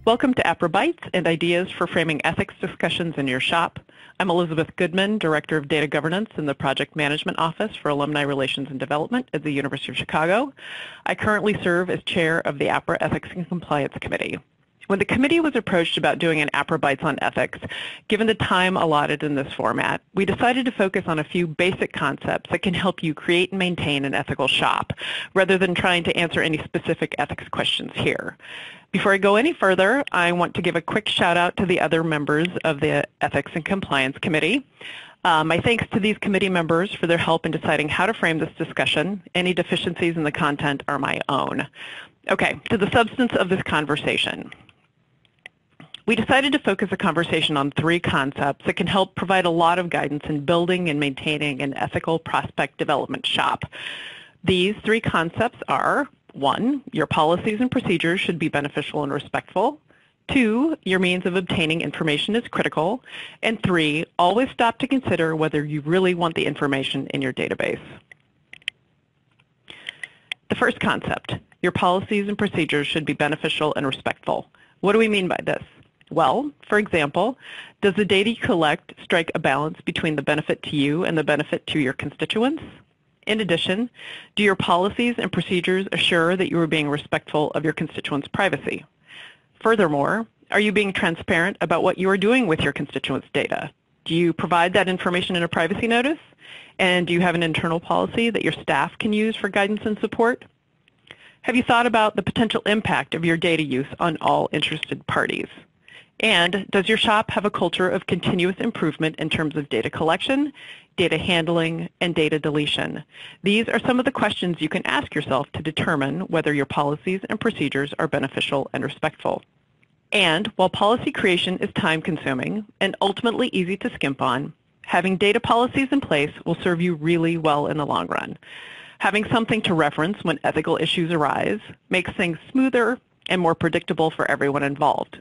Welcome to Apra Bytes and Ideas for Framing Ethics Discussions in Your Shop. I'm Elizabeth Goodman, Director of Data Governance in the Project Management Office for Alumni Relations and Development at the University of Chicago. I currently serve as Chair of the Apra Ethics and Compliance Committee. When the committee was approached about doing an Apra Bytes on ethics, given the time allotted in this format, we decided to focus on a few basic concepts that can help you create and maintain an ethical shop, rather than trying to answer any specific ethics questions here. Before I go any further, I want to give a quick shout out to the other members of the Ethics and Compliance Committee. My thanks to these committee members for their help in deciding how to frame this discussion. Any deficiencies in the content are my own. Okay, to the substance of this conversation. We decided to focus the conversation on three concepts that can help provide a lot of guidance in building and maintaining an ethical prospect development shop. These three concepts are: 1, your policies and procedures should be beneficial and respectful. 2, your means of obtaining information is critical. And 3, always stop to consider whether you really want the information in your database. The first concept, your policies and procedures should be beneficial and respectful. What do we mean by this? Well, for example, does the data you collect strike a balance between the benefit to you and the benefit to your constituents? In addition, do your policies and procedures assure that you are being respectful of your constituents' privacy? Furthermore, are you being transparent about what you are doing with your constituents' data? Do you provide that information in a privacy notice? And do you have an internal policy that your staff can use for guidance and support? Have you thought about the potential impact of your data use on all interested parties? And does your shop have a culture of continuous improvement in terms of data collection, data handling, and data deletion? These are some of the questions you can ask yourself to determine whether your policies and procedures are beneficial and respectful. And while policy creation is time-consuming and ultimately easy to skimp on, having data policies in place will serve you really well in the long run. Having something to reference when ethical issues arise makes things smoother and more predictable for everyone involved.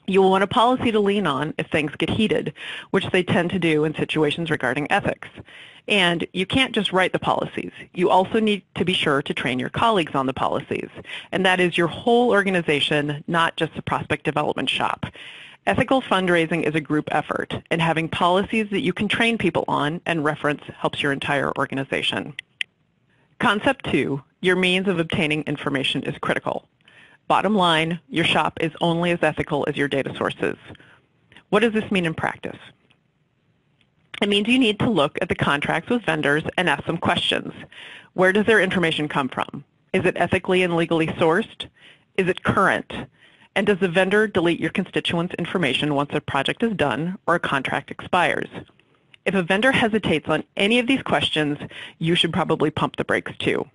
You will want a policy to lean on if things get heated, which they tend to do in situations regarding ethics. And you can't just write the policies. You also need to be sure to train your colleagues on the policies. And that is your whole organization, not just the prospect development shop. Ethical fundraising is a group effort, and having policies that you can train people on and reference helps your entire organization. Concept 2, your means of obtaining information is critical. Bottom line, your shop is only as ethical as your data sources. What does this mean in practice? It means you need to look at the contracts with vendors and ask them questions. Where does their information come from? Is it ethically and legally sourced? Is it current? And does the vendor delete your constituents' information once a project is done or a contract expires? If a vendor hesitates on any of these questions, you should probably pump the brakes too.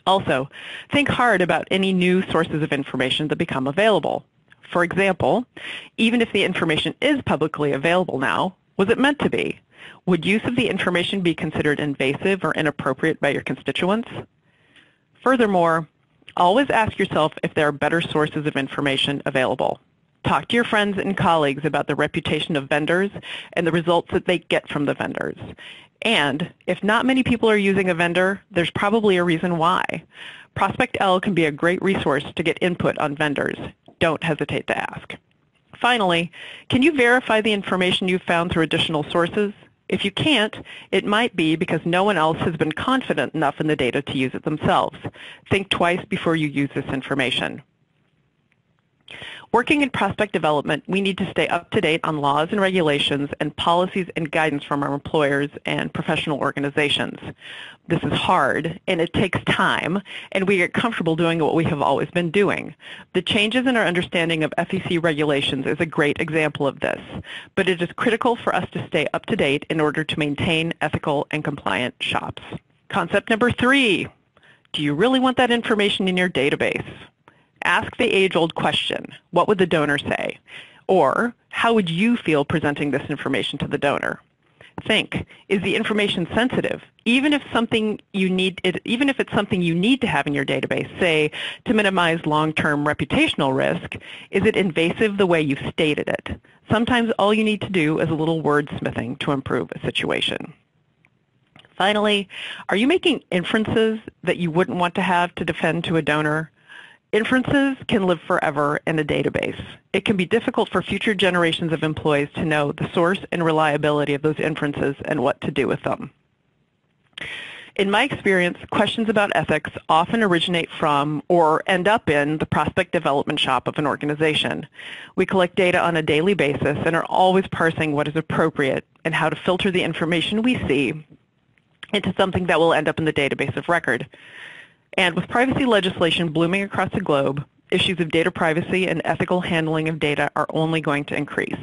Also, think hard about any new sources of information that become available. For example, even if the information is publicly available now, was it meant to be? Would use of the information be considered invasive or inappropriate by your constituents? Furthermore, always ask yourself if there are better sources of information available. Talk to your friends and colleagues about the reputation of vendors and the results that they get from the vendors. And if not many people are using a vendor, there's probably a reason why. Prospect L can be a great resource to get input on vendors. Don't hesitate to ask. Finally, can you verify the information you've found through additional sources? If you can't, it might be because no one else has been confident enough in the data to use it themselves. Think twice before you use this information. Working in prospect development, we need to stay up to date on laws and regulations and policies and guidance from our employers and professional organizations. This is hard, and it takes time, and we get comfortable doing what we have always been doing. The changes in our understanding of FEC regulations is a great example of this, but it is critical for us to stay up to date in order to maintain ethical and compliant shops. Concept number 3, do you really want that information in your database? Ask the age-old question, what would the donor say? Or, how would you feel presenting this information to the donor? Think, is the information sensitive? Even if it's something you need to have in your database, say, to minimize long-term reputational risk, is it invasive the way you stated it? Sometimes all you need to do is a little wordsmithing to improve a situation. Finally, are you making inferences that you wouldn't want to have to defend to a donor? Inferences can live forever in a database. It can be difficult for future generations of employees to know the source and reliability of those inferences and what to do with them. In my experience, questions about ethics often originate from or end up in the prospect development shop of an organization. We collect data on a daily basis and are always parsing what is appropriate and how to filter the information we see into something that will end up in the database of record. And with privacy legislation blooming across the globe, issues of data privacy and ethical handling of data are only going to increase.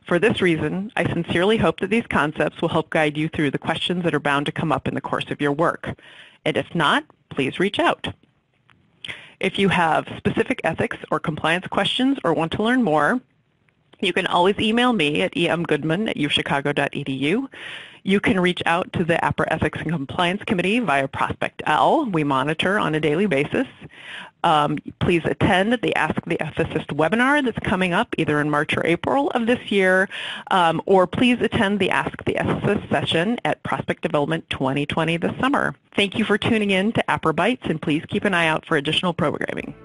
For this reason, I sincerely hope that these concepts will help guide you through the questions that are bound to come up in the course of your work. And if not, please reach out. If you have specific ethics or compliance questions or want to learn more, you can always email me at emgoodman@uchicago.edu. You can reach out to the APRA Ethics and Compliance Committee via Prospect L. We monitor on a daily basis. Please attend the Ask the Ethicist webinar that's coming up either in March or April of this year, or please attend the Ask the Ethicist session at Prospect Development 2020 this summer. Thank you for tuning in to Apra Bytes, and please keep an eye out for additional programming.